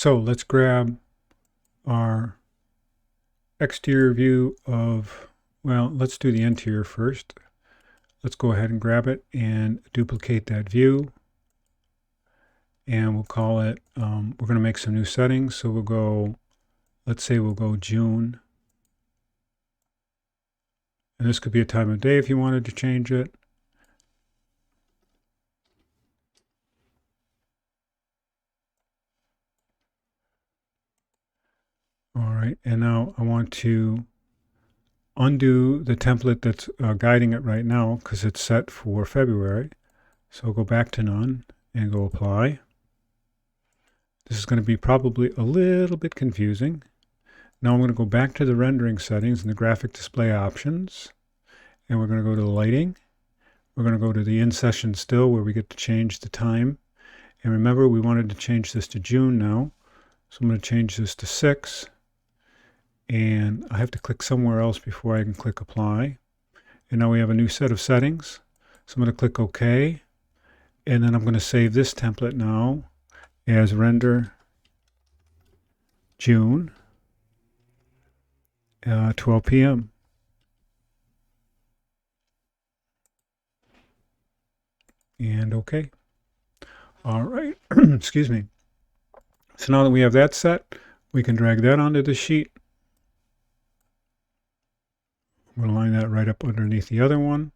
So let's grab our exterior view of, well, let's do the interior first. Let's go ahead and grab it and duplicate that view. And we'll call it, we're going to make some new settings. So we'll go, let's say we'll go June. And this could be a time of day if you wanted to change it. All right, and now I want to undo the template that's guiding it right now because it's set for February. So I'll go back to none and go apply. This is going to be probably a little bit confusing. Now I'm going to go back to the rendering settings and the graphic display options, and we're going to go to the lighting. We're going to go to the in session still where we get to change the time. And remember, we wanted to change this to June now. So I'm going to change this to 6. And I have to click somewhere else before I can click apply. And now we have a new set of settings. So I'm going to click OK. And then I'm going to save this template now as render June 12 p.m. And OK. All right. Excuse me. So now that we have that set, we can drag that onto the sheet. I'm going to line that right up underneath the other one.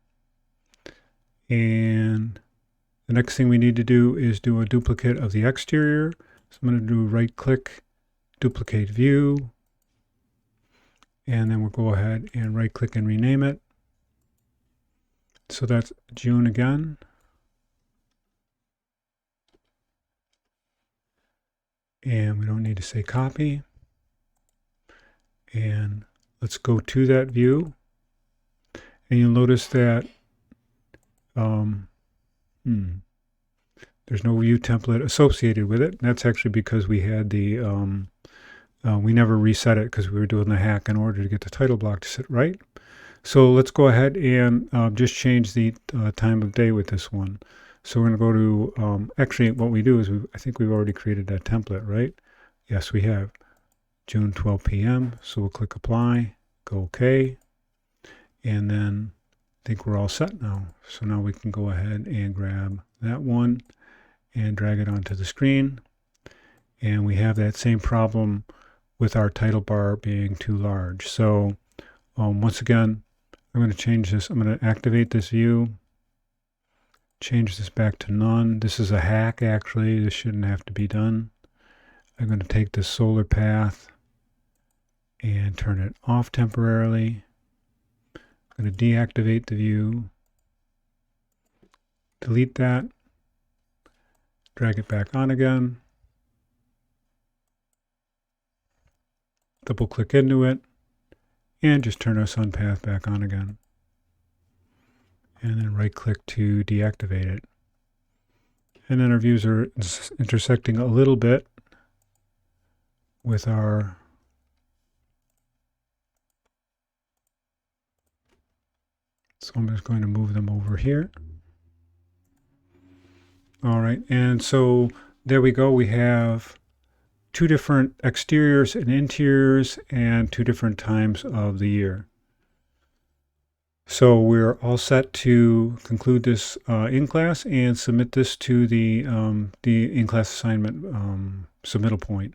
And the next thing we need to do is do a duplicate of the exterior. So I'm going to do right click, duplicate view. And then we'll go ahead and right click and rename it. So that's June again. And we don't need to say copy. And let's go to that view. And you'll notice that there's no view template associated with it. That's actually because we had the, we never reset it because we were doing the hack in order to get the title block to sit right. So let's go ahead and just change the time of day with this one. So we're going to go to, actually what we do is, I think we've already created that template, right? Yes, we have. June 12 p.m. So we'll click apply, go OK. And then I think we're all set now. So now we can go ahead and grab that one and drag it onto the screen. And we have that same problem with our title bar being too large. So once again, I'm going to change this. I'm going to activate this view, change this back to none. This is a hack, actually. This shouldn't have to be done. I'm going to take this solar path and turn it off temporarily. I'm going to deactivate the view, delete that, drag it back on again, double click into it, and just turn our sun path back on again. And then right click to deactivate it. And then our views are intersecting a little bit with our so I'm just going to move them over here. All right, and so there we go. We have two different exteriors and interiors and two different times of the year. So we're all set to conclude this in class and submit this to the in-class assignment submittal point.